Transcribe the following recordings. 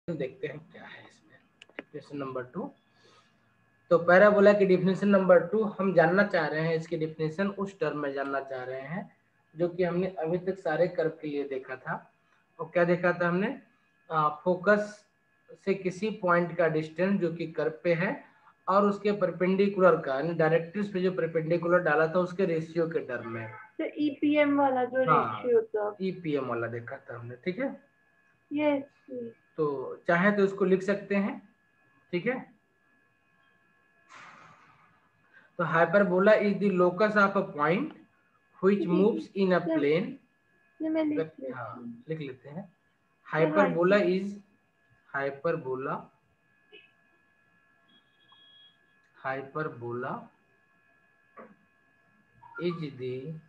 देखते हैं क्या है इसमें डेफिनेशन नंबर 2। तो पैराबोला की डेफिनेशन नंबर 2 हम जानना चाह रहे हैं। इसकी डेफिनेशन उस टर्म में जानना चाह रहे हैं जो कि हमने अभी तक सारे कर्व के लिए देखा था। और क्या देखा था हमने? फोकस से किसी पॉइंट का डिस्टेंस जो कि कर्व पे है और उसके परपेंडिकुलर का, यानी डायरेक्ट्रिक्स पे जो परपेंडिकुलर डाला था उसके रेशियो के टर्म में। तो ईपीएम वाला जो रेशियो था, ईपीएम वाला देखा था हमने, ठीक है। यस। तो चाहे तो इसको लिख सकते हैं, ठीक है। तो hyperbola is the locus of a point which moves in a plane. मैं लिख हाँ, लेती हूँ। लिख लेते हैं। तो hyperbola is hyperbola hyperbola is the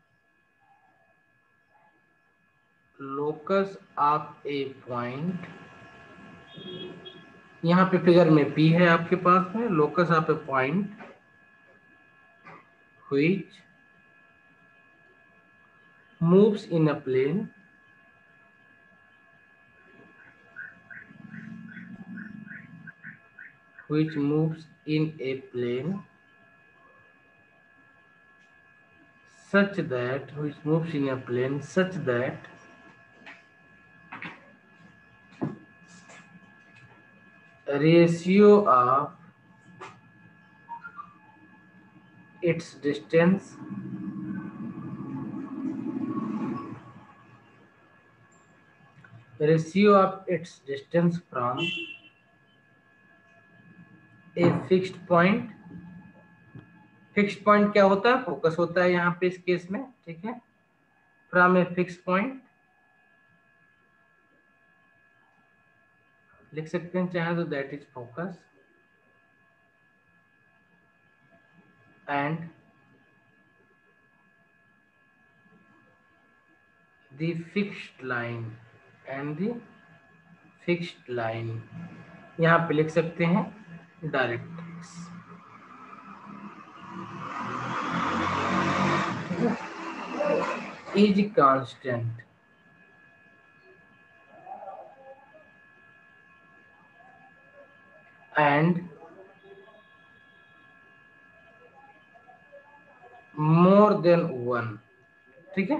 locus of a point. यहाँ पे फिगर में पी है आपके पास में, locus of a point which moves in a plane which moves in a plane such that ratio of its distance from a fixed point। Fixed point क्या होता है? फोकस होता है यहाँ पे इस केस में, ठीक है। फ्रॉम ए फिक्स्ड पॉइंट लिख सकते हैं चाहे तो, that is focus, and the fixed line यहाँ पे लिख सकते हैं directrix is constant and more than 1, ठीक है।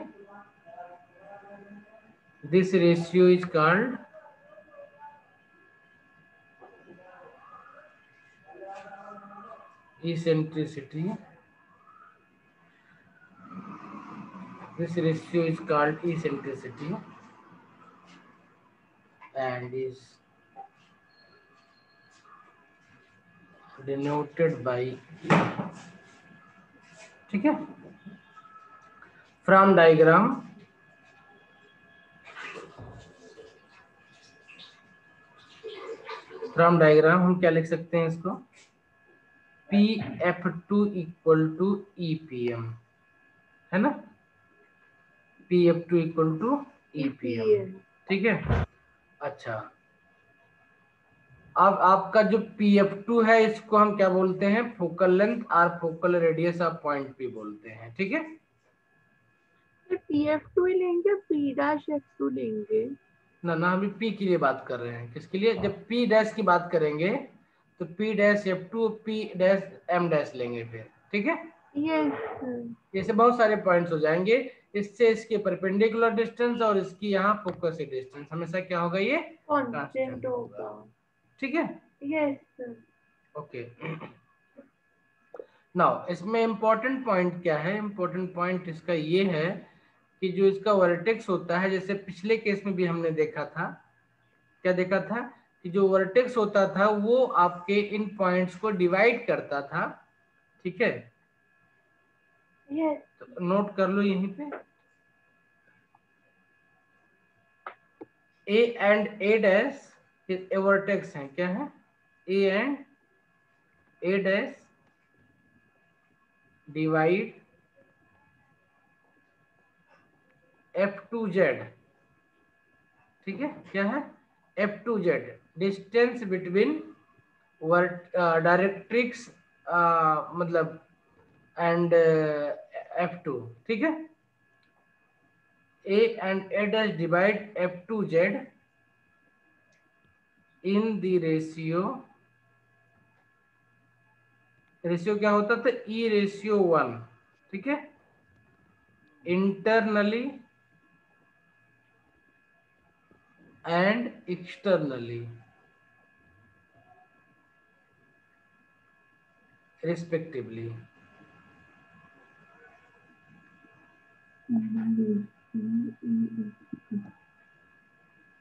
This ratio is called eccentricity। This ratio is called eccentricity and is denoted by, ठीक है। फ्रॉम डायग्राम हम क्या लिख सकते हैं इसको? PF2 इक्वल टू EPM, है ना। PF2 इक्वल टू EPM, ठीक है। अच्छा, अब आपका जो PF2 है इसको हम क्या बोलते हैं? फोकल लेंथ और focal radius of point P बोलते हैं, ठीक है। PF2 ही लेंगे, P'F2 लेंगे? ना ना, हम P के लिए बात कर रहे हैं। किसके लिए? जब P डैश की बात करेंगे तो P'F2 P'(M' लेंगे फिर, ठीक है। यस। जैसे बहुत सारे पॉइंट्स हो जाएंगे, इससे इसके परपेंडिकुलर डिस्टेंस और इसकी यहाँ फोकस से डिस्टेंस हमेशा क्या होगा? ये कांस्टेंट कांस्टेंट होगा, होगा। ठीक है। यस। ओके, नाउ इसमें इंपॉर्टेंट पॉइंट क्या है? इंपॉर्टेंट पॉइंट इसका ये है कि जो इसका वर्टेक्स होता है, जैसे पिछले केस में भी हमने देखा था, क्या देखा था कि जो वर्टेक्स होता था वो आपके इन पॉइंट्स को डिवाइड करता था, ठीक है। यस। तो नोट कर लो यहीं पे, A and A' A vertex है, क्या है? A and A' divide F2Z, ठीक है। क्या है? F2Z डिस्टेंस बिटवीन डायरेक्ट्रिक्स मतलब एंड F2, ठीक है। A and A' divide F2Z in the ratio क्या होता था, E/1, ठीक है, इंटरनली एंड एक्सटर्नली रिस्पेक्टिवली।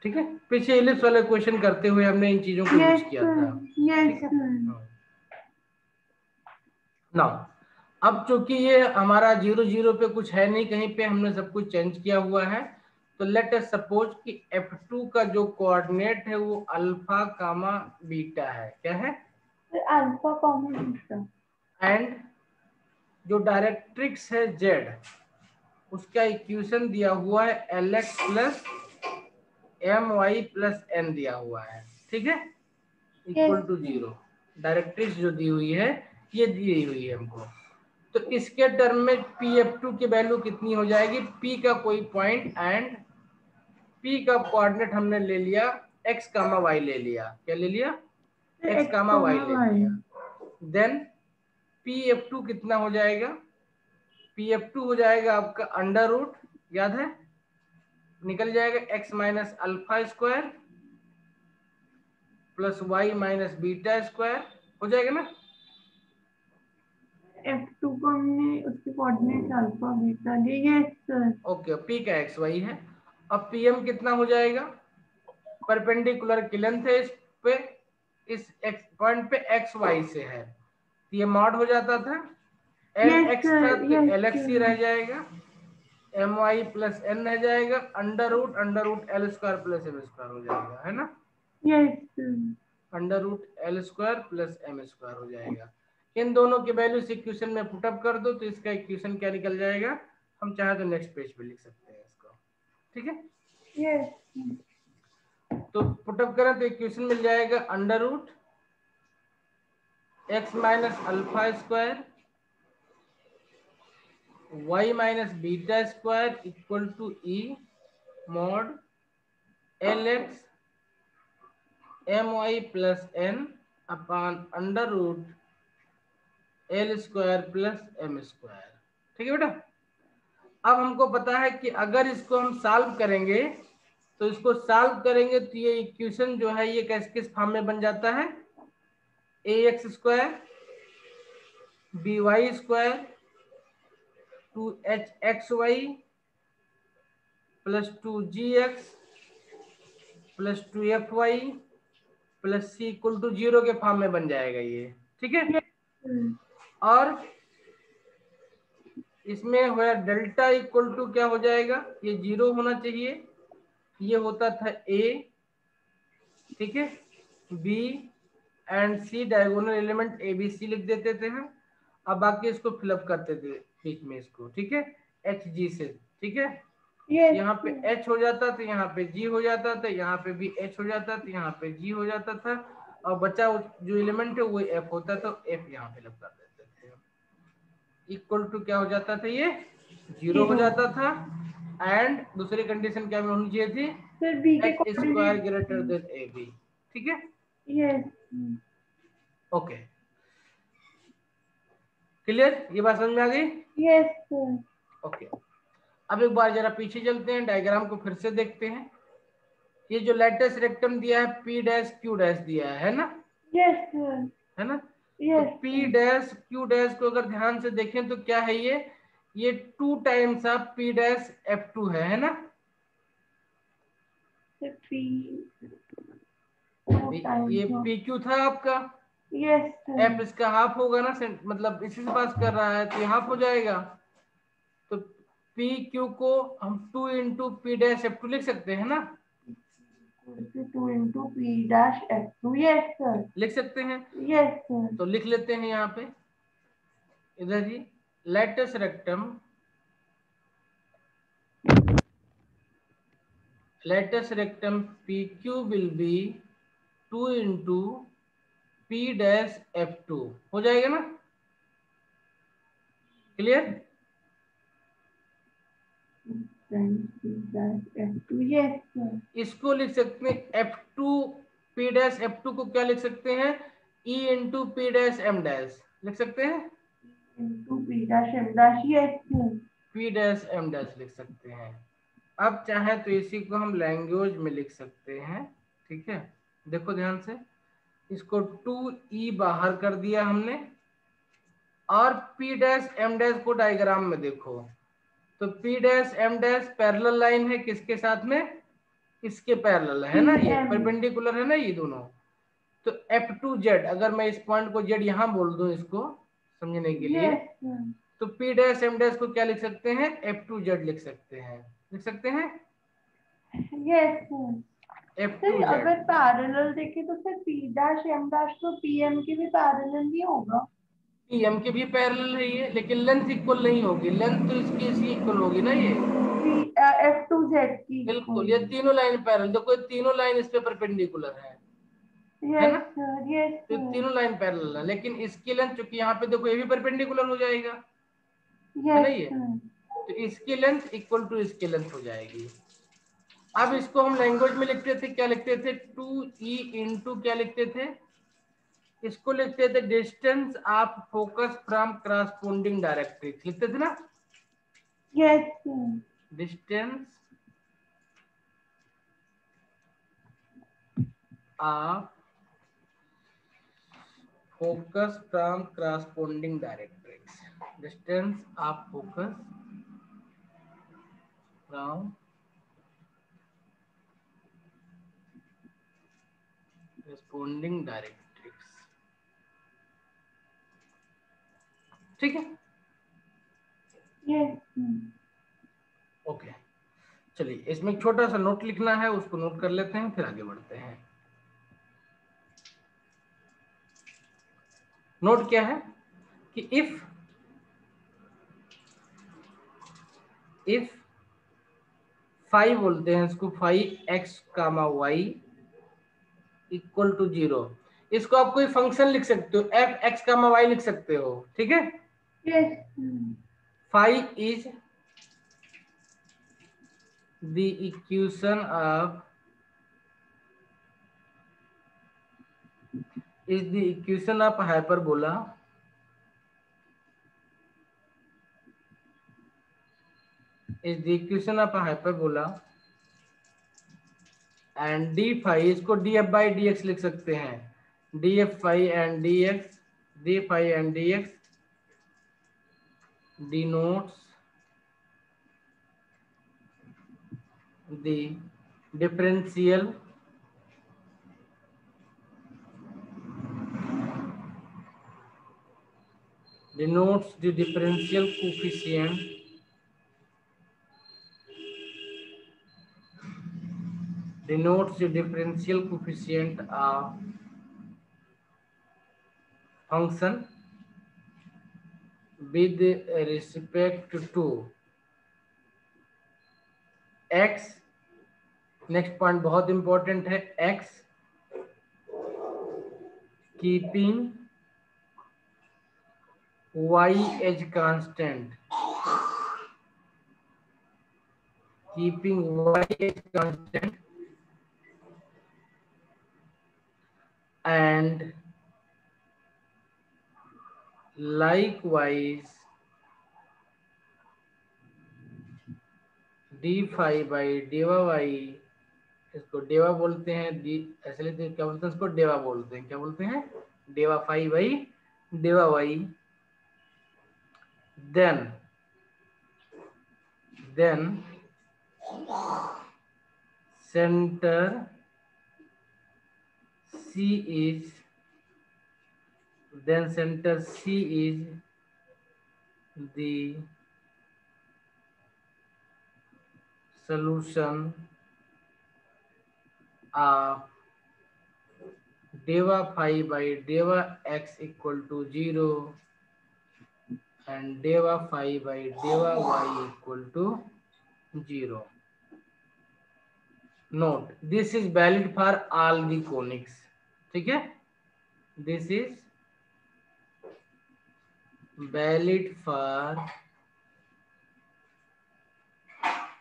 ठीक है, पीछे इलिप्स वाले क्वेश्चन करते हुए हमने इन चीजों को यूज किया था। ठीक है, नाउ अब चूंकि ये हमारा 0 0 पे कुछ है नहीं, कहीं पे हमने सब कुछ चेंज किया हुआ है, तो लेट अस सपोज कि F2 का जो कोऑर्डिनेट है वो अल्फा कामा बीटा है। क्या है? Alpha comma beta. एंड जो डायरेक्ट्रिक्स है Z, उसका इक्वेशन दिया हुआ है Lx plus My plus n दिया हुआ है। ठीक है, इक्वल टू 0। डायरेक्ट्रिक्स जो दी हुई है ये दी हुई है हमको, तो इसके टर्म में Pf2 की वैल्यू कितनी हो जाएगी, P का कोई पॉइंट एंड P का कोऑर्डिनेट हमने ले लिया x कामा y ले लिया। क्या ले लिया? x कामा y ले लिया। देन Pf2 कितना हो जाएगा? Pf2 हो जाएगा आपका अंडर रूट, याद है, निकल जाएगा x minus alpha square plus y minus beta square, हो जाएगा ना। F2 को हमने उसके कोऑर्डिनेट अल्फा बीटा लिए। ओके, P का x y है। अब Pm कितना हो जाएगा, परपेंडिकुलर की लेंथ है इस पे, इस x पॉइंट पे x y से है, तो ये मॉड हो जाता था, एल एक्स था तो एल एक्स ही रह जाएगा, एम वाई प्लस एन रह जाएगा, under root l square plus m square हो जाएगा, है ना। Under root l square plus m square हो जाएगा। इन दोनों के वैल्यू इक्वेशन में पुटअप कर दो तो इसका इक्वेशन क्या निकल जाएगा, हम चाहे तो नेक्स्ट पेज पे लिख सकते हैं इसको। ठीक है, तो पुटअप करें तो इक्वेशन मिल जाएगा under root x minus alpha square y minus beta square equal to e mod l x m y plus n upon under root l square plus m square. ठीक है बेटा, अब हमको पता है कि अगर इसको हम सॉल्व करेंगे तो इसको सॉल्व करेंगे तो ये इक्वेशन जो है ये किस फॉर्म में बन जाता है, a x square b y square 2hxy plus 2gx plus 2fy plus c equal to 0 के फॉर्म में बन जाएगा ये। ठीक है, और इसमें हुआ डेल्टा इक्वल टू क्या हो जाएगा, ये 0 होना चाहिए, ये होता था a, ठीक है, b and c diagonal element a b c लिख देते थे हम, अब बाकी इसको फिलअप करते थे बीच में इसको। ठीक है, एच जी से, ठीक है, यहाँ पे h हो जाता था, यहाँ पे g हो जाता था, यहाँ पे भी h हो जाता था, यहाँ पे g हो जाता था, और बचा जो एलिमेंट है वो f होता था, f यहाँ फिलअप कर देते थे। इक्वल टू क्या हो जाता था, ये 0 हो जाता था, एंड दूसरी कंडीशन क्या होनी चाहिए थी, x square greater than a b. ठीक है, ओके, क्लियर, ये बात समझ में आ गई। Yes sir. ओके, अब एक बार जरा पीछे चलते हैं, डायग्राम को फिर से देखते हैं। ये जो लेटेस्ट रेक्टम दिया है P डैश Q डैश दिया है ना। Yes sir. है ना, तो P डैश Q डैश को अगर ध्यान से देखें तो क्या है, ये 2 times of P dash F2 है ना। ये PQ था आपका, यस F इसका हाफ होगा ना, मतलब इसी से पास कर रहा है तो ये हाफ हो जाएगा, तो PQ को हम 2 इंटू P डैश F2 लिख सकते हैं ना, 2 into P dash F2। Yes sir, लिख सकते हैं। यस सर, तो लिख लेते हैं यहाँ पे, इधर ही latus rectum PQ will be 2 into P dash F2 हो जाएगा ना, क्लियर। Yes sir. इसको लिख सकते हैं F2 P dash F two को क्या लिख सकते हैं, e into p dash m dash लिख सकते हैं, into p dash m dash, yes p dash m dash लिख सकते हैं। अब चाहे तो इसी को हम लैंग्वेज में लिख सकते हैं, ठीक है। देखो ध्यान से, इसको 2e बाहर कर दिया हमने, और पी डैश एम डैश को डायग्राम में देखो, तो p dash m dash parallel line है किसके साथ में, इसके पैरेलल है ना, ये PM, परपेंडिकुलर है ना ये दोनों। तो F2Z, अगर मैं इस पॉइंट को Z यहां बोल दूं इसको समझने के लिए, यस तो P डैश M डैश को क्या लिख सकते हैं, F2Z लिख सकते हैं, लिख सकते हैं यस सर। F2Z। अगर पैरेलल देखे तो sir p dash m dash तो पीएम के भी पैरेलल ही होगा। PM की भी पैरेलल है ये, लेकिन लेंथ इक्वल नहीं होगी, लेंथ तो इसकी इसी इक्वल होगी ना ये। एफ टू जेड की बिल्कुल, ये तीनों लाइन पैरेलल, देखो ये तीनों लाइन इस पे परपेंडिकुलर है यस ना, सर यस तो सर तीनों लाइन पैरेलल है, लेकिन इसकी लेंथ चूंकि यहाँ पे देखो ये भी परपेंडिकुलर हो जाएगा, है ना यस ये, सर तो इसकी लेंथ इक्वल टू इसकी लेंथ हो जाएगी। अब इसको हम लैंग्वेज में लिखते थे, क्या लिखते थे, 2e इंटू क्या लिखते थे, इसको लिखते थे distance of focus from corresponding directrix, लिखते थे ना, yes sir distance of focus from corresponding directrix, distance of focus from corresponding directrix, ठीक है। यस ओके, चलिए इसमें एक छोटा सा नोट लिखना है, उसको नोट कर लेते हैं, फिर आगे बढ़ते हैं। नोट क्या है कि इफ फाइव बोलते हैं इसको, 5x comma y equal to 0, इसको आप कोई फंक्शन लिख सकते हो, एफ एक्स कामा वाई लिख सकते हो, ठीक है। Yes 5 is the equation of hyperbola and d five, इसको d f by d x लिख सकते हैं, d f five and d x, d five and d x denotes the differential coefficient of function with respect to x, next point बहुत important है, x keeping y as constant, keeping y as constant and likewise d phi by डेवा y, इसको डेवा बोलते हैं, D ऐसे लिखते हैं, क्या बोलते हैं इसको, डेवा बोलते हैं, क्या बोलते हैं, del phi by del y, then center C is the solution of del phi by del x equal to 0 and del phi by डेवा y equal to 0. Note, this is valid for all the conics, ठीक है, this is valid for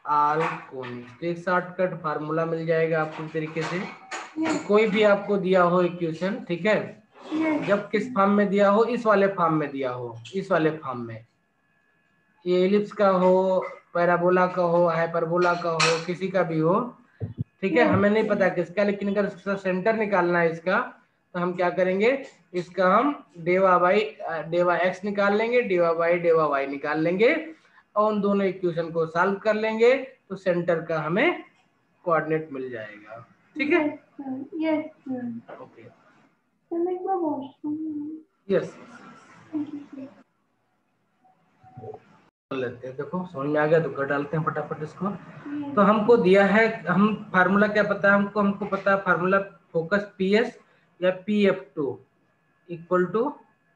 all conics। तो एक shortcut formula मिल जाएगा आपको इस तरीके से, कोई भी आपको दिया हो इक्वेशन, ठीक है, जब किस फॉर्म में दिया हो, इस वाले फॉर्म में दिया हो, इस वाले फॉर्म में, ये एलिप्स का हो, पैराबोला का हो, हाइपरबोला का हो, किसी का भी हो, ठीक है, हमें नहीं पता किसका, लेकिन अगर इसका सेंटर निकालना है इसका, तो हम क्या करेंगे, इसका हम डेवा एक्स निकाल लेंगे, डेवा वाई निकाल लेंगे, और उन दोनों इक्वेशन को सॉल्व कर लेंगे, तो सेंटर का हमें कोऑर्डिनेट मिल जाएगा। ठीक है, यस ओके, यस कर लेते हैं। देखो समझ में आ गया तो कर डालते हैं फटाफट इसको। तो हमको दिया है, हम फार्मूला क्या पता है हमको पता है फार्मूला फोकस पीएस या पीएफ2 इक्वल टू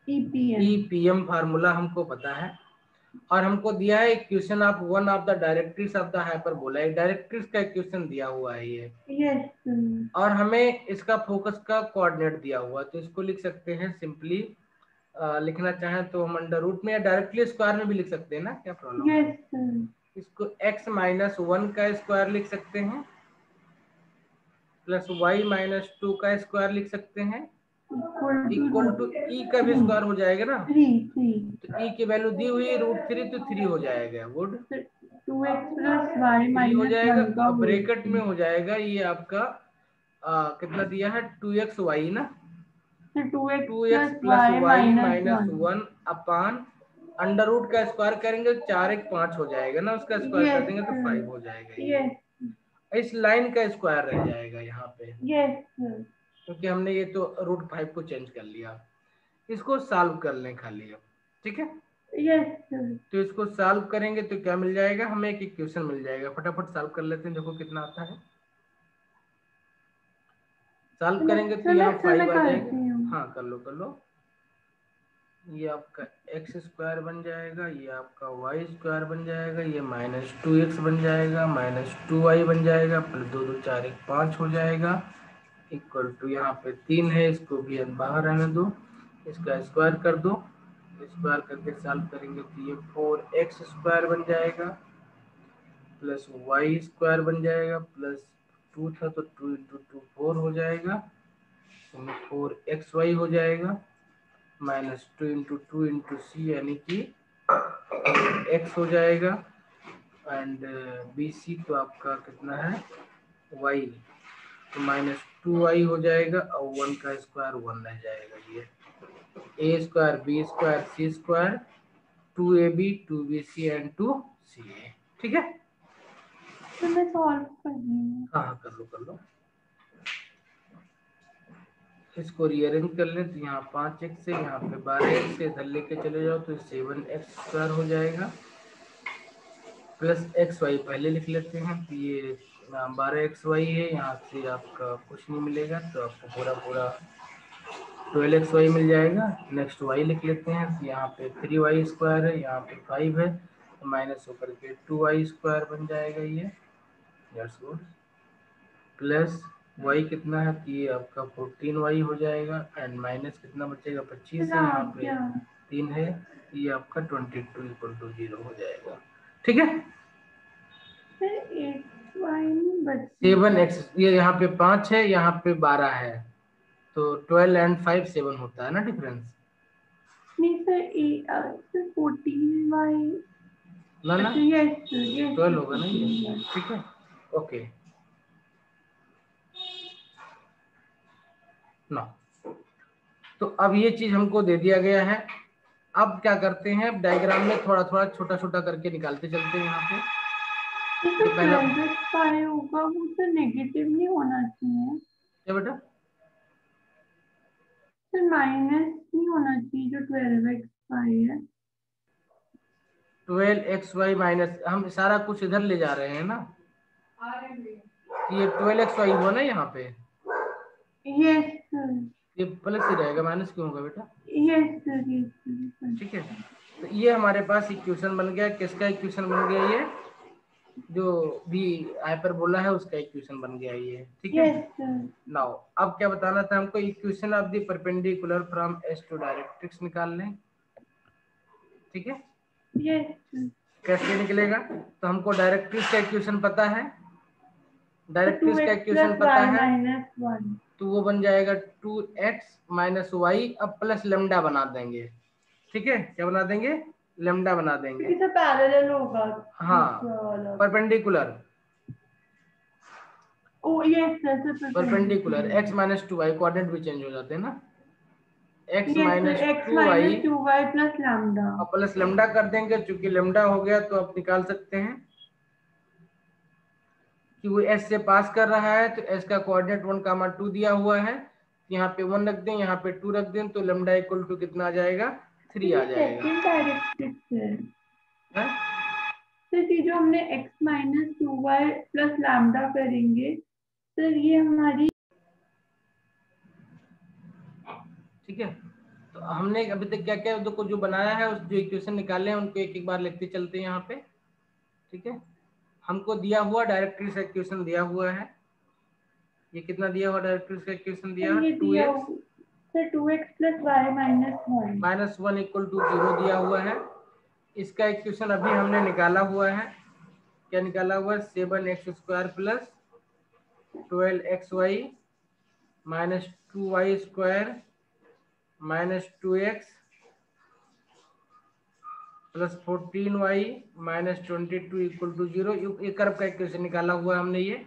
ईपीएम, फार्मूला हमको पता है। और हमको दिया है equation of one of the directrix of the hyperbola, एक डायरेक्ट्रिक्स का इक्वेशन दिया हुआ है ये, और हमें इसका फोकस का कोऑर्डिनेट दिया हुआ है, तो इसको लिख सकते हैं सिंपली, लिखना चाहें तो हम अंडर रूट में या डायरेक्टली स्क्वायर में भी लिख सकते हैं ना, क्या प्रॉब्लम है। इसको x - 1 का स्क्वायर लिख सकते हैं, प्लस y - 2 का स्क्वायर लिख सकते हैं, इक्वल टू ई का भी स्क्वायर हो जाएगा ना, तो ई की वैल्यू दी हुई √3, तो 3 हो जाएगा, गुड, 3 हो जाएगा, और ब्रैकेट में हो जाएगा ये आपका कितना दिया है 2xy ना, 2x plus y - 1 upon under root का स्क्वायर करेंगे तो 4 1 5 हो जाएगा ना, उसका स्क्वायर कर देंगे तो 5 हो जाएगा, ये इस लाइन का स्क्वायर रह जाएगा यहाँ पे, क्योंकि हमने ये तो √5 को चेंज कर लिया। इसको सॉल्व कर लें खाली अब, ठीक है, तो इसको सॉल्व करेंगे तो क्या मिल जाएगा, हमें एक इक्वेशन मिल जाएगा, फटाफट सॉल्व कर लेते हैं, देखो कितना आता है। सॉल्व करेंगे तो यहाँ 5 आ जाएगा, हाँ कर लो, ये आपका एक्स स्क्वायर बन जाएगा, ये आपका वाई स्क्वायर बन जाएगा, ये -2x बन जाएगा, -2y बन जाएगा, प्लस 2 2 4 1 5 हो जाएगा, इक्वल टू यहाँ पे 3 है, इसको भी बाहर आने दो, इसका स्क्वायर कर दो, स्क्वायर करके सॉल्व करेंगे तो ये 4x स्क्वायर बन जाएगा, प्लस वाई स्क्वायर बन जाएगा, प्लस 2 था तो 2 × 2 4 हो जाएगा, 4xy हो जाएगा, -2 × 2 × c यानी कि x हो जाएगा, एंड BC तो आपका कितना है y, तो -2y हो जाएगा, और 1 का स्क्वायर 1 रह जाएगा, ये a square b square c square 2ab 2bc and 2ca, ठीक है, तो मैं सॉल्व कर दूंगी। हाँ कर लो, इसको रीअरेंज कर लें तो यहाँ 5x से यहाँ पे 12x से इधर लेके चले जाओ तो 7x स्क्वायर हो जाएगा, प्लस xy पहले लिख लेते हैं, तो ये 12xy है, यहाँ से आपका कुछ नहीं मिलेगा, तो आपको पूरा 12xy मिल जाएगा। नेक्स्ट y लिख लेते हैं, तो यहाँ पे 3y स्क्वायर है, यहाँ पे 5 है, तो माइनस होकर के 2y स्क्वायर बन जाएगा, ये प्लस y कितना है, तो ये आपका 14y हो जाएगा, एंड माइनस कितना बचेगा 25 है, यहाँ पे 3 है, ये आपका 22 = 0 हो जाएगा, ठीक है। 7x, ये यहाँ पे 5 है, यहाँ पे 12 है, तो 12 एंड 5 7 होता है ना डिफरेंस, नहीं सर 14y ना 12 होगा ना ये, ठीक है, ओके ना। तो अब ये चीज हमको दे दिया गया है, अब क्या करते हैं, डायग्राम में थोड़ा थोड़ा छोटा छोटा करके निकालते चलते हैं। यहाँ पे तो पहला होगा वो तो नेगेटिव नहीं होना चाहिए क्या बेटा, सर माइनस नहीं होना चाहिए जो 12x है, 12xy माइनस, हम सारा कुछ इधर ले जा रहे हैं ना, ये 12xy हुआ ना यहाँ पे, यस सर, ये प्लस ही रहेगा, माइनस क्यों होगा बेटा, यस सर, ठीक है। तो ये हमारे पास इक्वेशन बन गया, किसका इक्वेशन बन गया, ये जो भी हाइपरबोला है उसका इक्वेशन बन गया ये, ठीक है। नाउ अब क्या बताना था हमको, equation of the perpendicular from S to directrix निकाल लें, ठीक है। कैसे निकलेगा, तो हमको डायरेक्ट्रिक्स का इक्वेशन पता है, डायरेक्ट्रिक्स का इक्वेशन पता है, तो वो बन जाएगा 2x माइनस वाई, अब प्लस लेमडा बना देंगे। ठीक है, क्या बना देंगे? लेमडा बना देंगे। तो पैरेलल होगा। हाँ, परपेंडिकुलर, ओ ये perpendicular x minus 2y, coordinate भी चेंज हो जाते हैं ना, x minus x 2y 2y plus lambda, और प्लस लेमडा कर देंगे। चूंकि लेमडा हो गया तो आप निकाल सकते हैं कि वो s से पास कर रहा है, तो s का कोऑर्डिनेट 1,2 दिया हुआ है, यहाँ पे 1 रख दें, यहाँ पे 2 रख दें, तो लेमडा इक्वल टू कितना आ जाएगा? 3 आ जाएगा। सेकंड डायरेक्ट्रिक्स है। है? तो ये जो हमने x minus 2y plus lambda करेंगे, सर ये हमारी, ठीक है। तो हमने अभी तक क्या क्या तो जो बनाया है, उस जो इक्वेशन निकाले हैं उनको एक एक बार लिखते चलते हैं यहाँ पे। ठीक है, हमको दिया हुआ डायरेक्ट्रिक्स का इक्वेशन दिया हुआ है, ये कितना दिया हुआ डायरेक्ट्रिक्स का इक्वेशन दिया है? 2x plus y minus 1 equal to 0 दिया हुआ है। इसका इक्वेशन अभी हमने निकाला हुआ है, क्या निकाला हुआ है? 7x² plus 12xy minus 2y² minus 2x plus 14y minus 22 equal to 0। ये कर्व का इक्वेशन निकाला हुआ है हमने ये,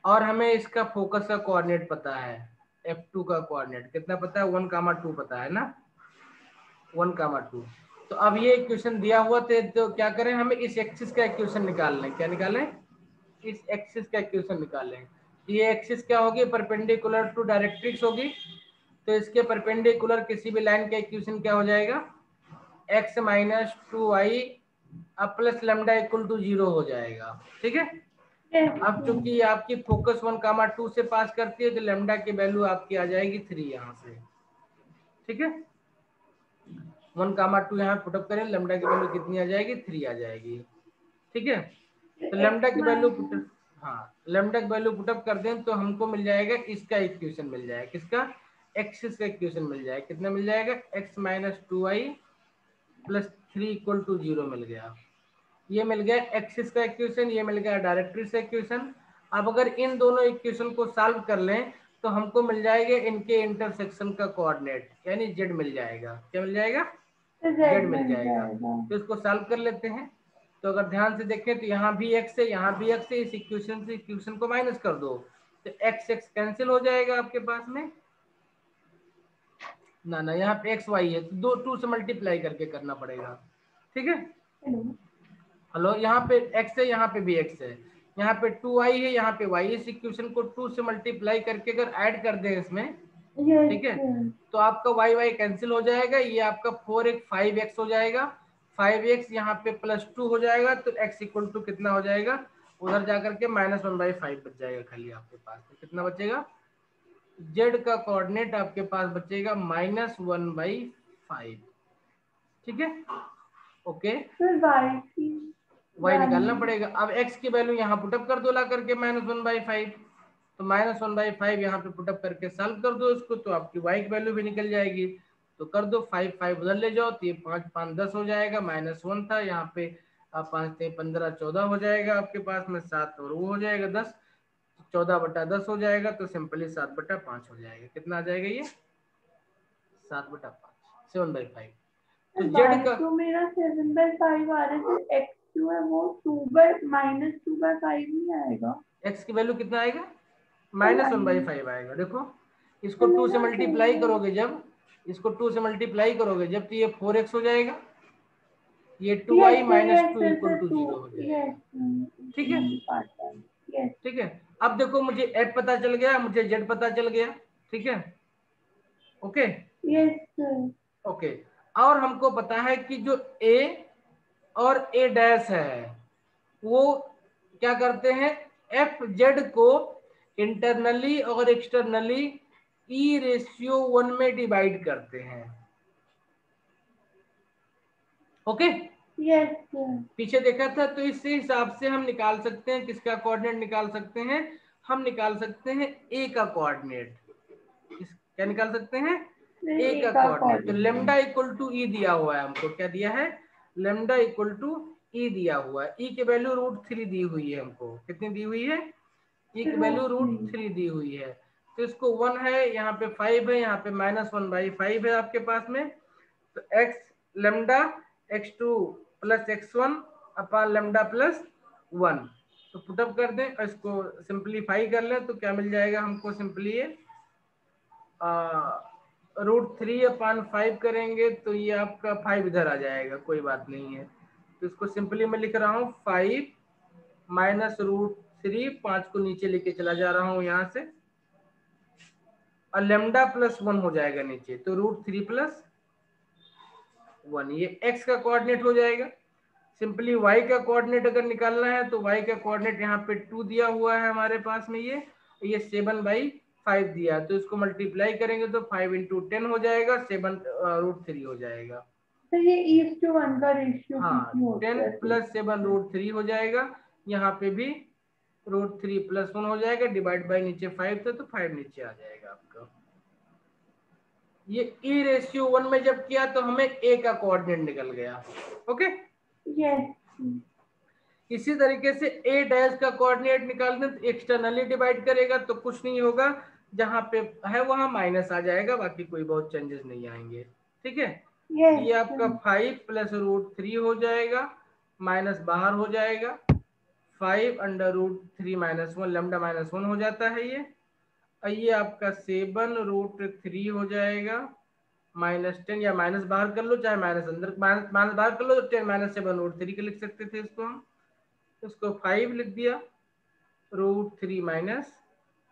और हमें इसका फोकस का कोऑर्डिनेट पता है, F2 का कोऑर्डिनेट कितना पता है? 1,2 पता है ना, 1,2। तो अब ये इक्वेशन दिया हुआ तो क्या करें, हमें इस एक्सिस का इक्वेशन निकाल लें। क्या निकालें? इस एक्सिस का इक्वेशन निकाल लें। ये एक्सिस क्या होगी? परपेंडिकुलर टू डायरेक्ट्रिक्स होगी, तो इसके परपेंडिकुलर किसी भी लाइन का इक्वेशन क्या हो जाएगा? x माइनस 2y अब प्लस लेमडा इक्वल टू 0 हो जाएगा। ठीक है, अब चूंकि आपकी फोकस 1,2 से पास करती है, तो लेमडा की वैल्यू आपकी आ जाएगी 3 यहाँ से। ठीक है, 1,2 यहाँ पुटअप करें, लेमडा की वैल्यू कितनी आ जाएगी? 3 आ जाएगी। ठीक है, तो लेमडा की वैल्यू पुटअप, हाँ लेमडा की वैल्यू पुटअप कर दें तो हमको मिल जाएगा इसका इक्वेशन मिल जाएगा, किसका? एक्सिस का इक्वेशन मिल जाएगा। कितना मिल जाएगा? x minus 2y plus 3 equal to 0 मिल गया। ये मिल गया एक्सिस का इक्वेशन, ये मिल गया डायरेक्ट्रिक्स का इक्वेशन। अब अगर इन दोनों इक्वेशन को सॉल्व कर लें तो हमको मिल जाएगा इनके इंटरसेक्शन का कोऑर्डिनेट, यानी z मिल जाएगा। क्या मिल जाएगा? z मिल जाएगा। तो इसको सॉल्व कर लेते हैं। तो अगर ध्यान से देखें तो यहाँ भी x है, यहाँ भी x है, इस इक्वेशन से इक्वेशन को माइनस कर दो तो x x कैंसिल हो जाएगा आपके पास में ना, ना यहाँ पे x y है तो 2 से मल्टीप्लाई करके करना पड़ेगा। ठीक है, हेलो, यहाँ पे x है, यहाँ पे भी x है, यहाँ पे 2y है, यहाँ पे y। इस इक्वेशन को 2 से मल्टीप्लाई करके अगर ऐड कर दें इसमें, ठीक है, तो आपका y y कैंसिल हो जाएगा, ये आपका 4x 5x हो जाएगा, 5x यहाँ पे प्लस 2 हो जाएगा, तो x इक्वल टू कितना हो जाएगा? उधर जाकर के -1/5 बच जाएगा खाली आपके पास। तो कितना बचेगा? z का कोऑर्डिनेट आपके पास बचेगा -1/5। ठीक है, ओके, y निकालना पड़ेगा। अब x की वैल्यू यहाँ पुटअप कर दो ला करके -1/5, तो -1/5 यहाँ पे पुटअप करके सॉल्व कर दो इसको, तो आपकी y की वैल्यू भी निकल जाएगी। तो कर दो 5 5 उधर ले जाओ, तो ये 5 5 10 हो जाएगा, -1 था यहाँ पे, अब 5 3 15 14 हो जाएगा आपके पास में, 7 और वो हो जाएगा 10, 14/10 हो जाएगा, तो सिंपली 7/5 हो जाएगा। कितना आ जाएगा ये? 7/5, 7/5। तो z का तो मेरा 7/5 आ रहा है, तो x जो है वो -2/5 नहीं आएगा। x की वैल्यू कितना आएगा? -1/5 आएगा। देखो इसको 2 से मल्टीप्लाई करोगे जब, इसको 2 से मल्टीप्लाई करोगे जब, तो ये 4x हो जाएगा, ये 2y माइनस 2 इक्वल टू 0 हो जाएगा। ठीक है, ठीक है। अब देखो मुझे f पता चल गया, मुझे z पता चल गया। ठीक है, ओके, ओके। और हमको पता है कि जो a और a डैश है वो क्या करते हैं, एफ जेड को इंटरनली और एक्सटर्नली E/1 में डिवाइड करते हैं। ओके, पीछे देखा था, तो इस हिसाब से हम निकाल सकते हैं किसका कोऑर्डिनेट निकाल सकते हैं, हम निकाल सकते हैं ए का कोऑर्डिनेट। क्या निकाल सकते हैं? ए का कोऑर्डिनेट। तो लेमडा इक्वल टू ई दिया हुआ है हमको, क्या दिया है? लेमडा इक्वल टू ई दिया हुआ है। ई की वैल्यू √3 दी हुई है हमको। कितनी दी हुई है? ई की वैल्यू √3 दी हुई है, तो इसको 1 है, यहाँ पे 5 है, यहाँ पे -1/5 है आपके पास में, तो x lambda x2 plus x1 upon lambda plus 1, तो पुटअप कर दें और इसको सिंप्लीफाई कर लें तो क्या मिल जाएगा हमको, सिंपली ये √3/5 करेंगे तो ये आपका 5 इधर आ जाएगा, कोई बात नहीं है, तो इसको सिंपली मैं लिख रहा हूँ 5 माइनस √3, 5 को नीचे लेके चला जा रहा हूँ यहाँ से, और लेमडा प्लस 1 हो जाएगा नीचे, तो √3 प्लस 1, ये x का कोऑर्डिनेट हो जाएगा। सिंपली y का कोऑर्डिनेट अगर निकालना है तो y का कोऑर्डिनेट यहाँ पे 2 दिया हुआ है हमारे पास में, ये 7/5 दिया, तो इसको मल्टीप्लाई करेंगे तो 5 × 10 हो जाएगा, 7 √3 हो जाएगा। तो ये 1:1 का रेशियो हाँ, 10 + 7 √3 हो जाएगा, यहाँ पे भी √3 + 1 हो जाएगा, डिवाइड बाई नीचे 5 था तो 5 नीचे आ जाएगा आपका। ये E:1 में जब किया तो हमें a का कोऑर्डिनेट निकल गया। Okay, yes. इसी तरीके से a' का कोऑर्डिनेट निकाल दें तो एक्सटर्नली डिवाइड करेगा तो कुछ नहीं होगा, जहां पे है वहां माइनस आ जाएगा, बाकी कोई बहुत चेंजेस नहीं आएंगे। ठीक है, ये आपका 5 + √3 हो जाएगा, माइनस बाहर हो जाएगा, 5 √3 - 1 लेमडा -1 हो जाता है ये आपका 7 √3 हो जाएगा, -10, या माइनस बाहर कर लो चाहे माइनस अंदर, माइनस बाहर कर लो तो 10 - 7 √3 के लिख सकते थे इसको हम, इसको 5 लिख दिया, √3 -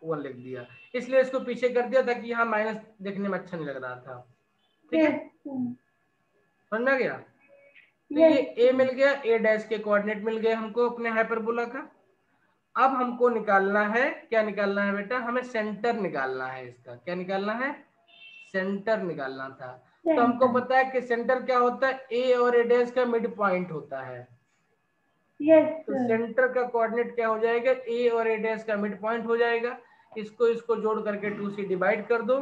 1 लिख दिया, इसलिए इसको पीछे कर दिया ताकि यहाँ माइनस देखने में अच्छा नहीं लग रहा था। ठीक है, समझ में आ गया? तो ये a मिल गया, a' के कोऑर्डिनेट मिल गए हमको अपने हाइपरबोला का। अब हमको निकालना है, क्या निकालना है बेटा, हमें सेंटर निकालना है इसका। क्या निकालना है? सेंटर निकालना था। तो हमको पता है कि सेंटर क्या होता है, a और a' का मिड पॉइंट होता है। तो सेंटर का कोऑर्डिनेट क्या हो जाएगा, a और a' का मिड पॉइंट हो जाएगा। इसको जोड़ करके 2 से डिवाइड कर दो,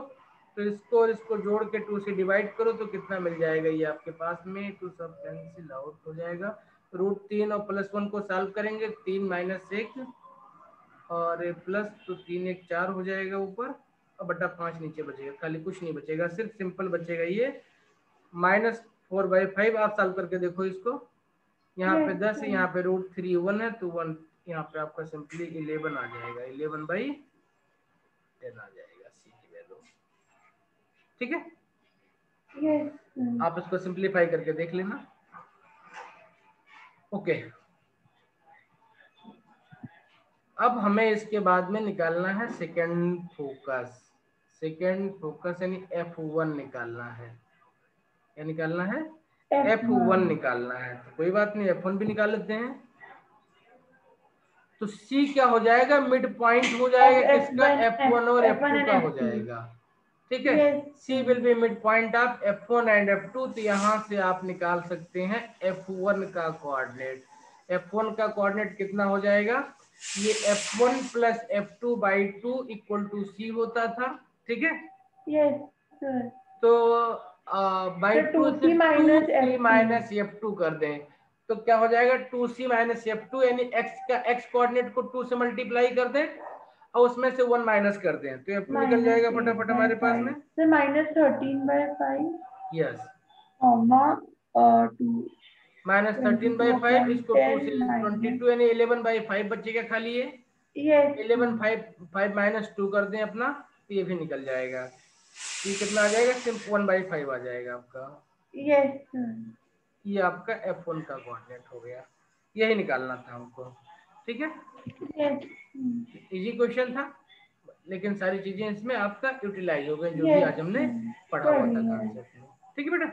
तो इसको जोड़ के 2 से डिवाइड करो तो कितना मिल जाएगा, ये आपके पास में, तो सब कैंसिल आउट हो जाएगा। √3 और +1 को सॉल्व करेंगे, 3 - 1 और प्लस, तो 3 1 4 हो जाएगा ऊपर, और बटा 5 नीचे बचेगा, खाली कुछ नहीं बचेगा, सिर्फ सिंपल बचेगा ये -4/5। आप सॉल्व करके देखो इसको, यहाँ पे 10 है, यहाँ पे √3 1 है, तो 1 यहाँ पे आपका सिंपली 11 आ जाएगा, 11/10 आ जाएगा सी की वैल्यू। ठीक है, आप इसको सिंपलीफाई करके देख लेना। ओके, अब हमें इसके बाद में निकालना है सेकंड फोकस। सेकंड फोकस यानी F1 निकालना है। क्या निकालना है? F1 निकालना है। तो कोई बात नहीं, F1 भी निकाल लेते हैं। तो C क्या हो जाएगा, मिड पॉइंट हो जाएगा किसका, F1 और F2 का हो जाएगा। ठीक है, C will be mid point of F1 and F2। तो यहाँ से आप निकाल सकते हैं F1 का कोऑर्डिनेट। F1 का कोऑर्डिनेट कितना हो जाएगा, ये F1 + F2/2 = C होता था। ठीक है, तो बाई 2 से 2C - F2 कर दें तो क्या हो जाएगा, 2C - F2, यानी x कोऑर्डिनेट को 2 से मल्टीप्लाई कर दें और उसमें से 1 माइनस कर दें तो F2 निकल जाएगा फटाफट हमारे पास में। -13/5 यस, -13/5, इसको 2 से 22 यानी 11/5 बचेगा खाली ये। 11/5 -2 कर दें अपना, तो ये भी निकल जाएगा। ये कितना आ जाएगा, सिर्फ 1/5 आ जाएगा आपका। ये आपका F1 का कोऑर्डिनेट हो गया, यही निकालना था हमको। ठीक है, इजी क्वेश्चन था, लेकिन सारी चीजें इसमें आपका यूटिलाइज हो गई जो भी आज हमने पढ़ा हुआ था कॉन्सेप्ट में। ठीक है बेटा।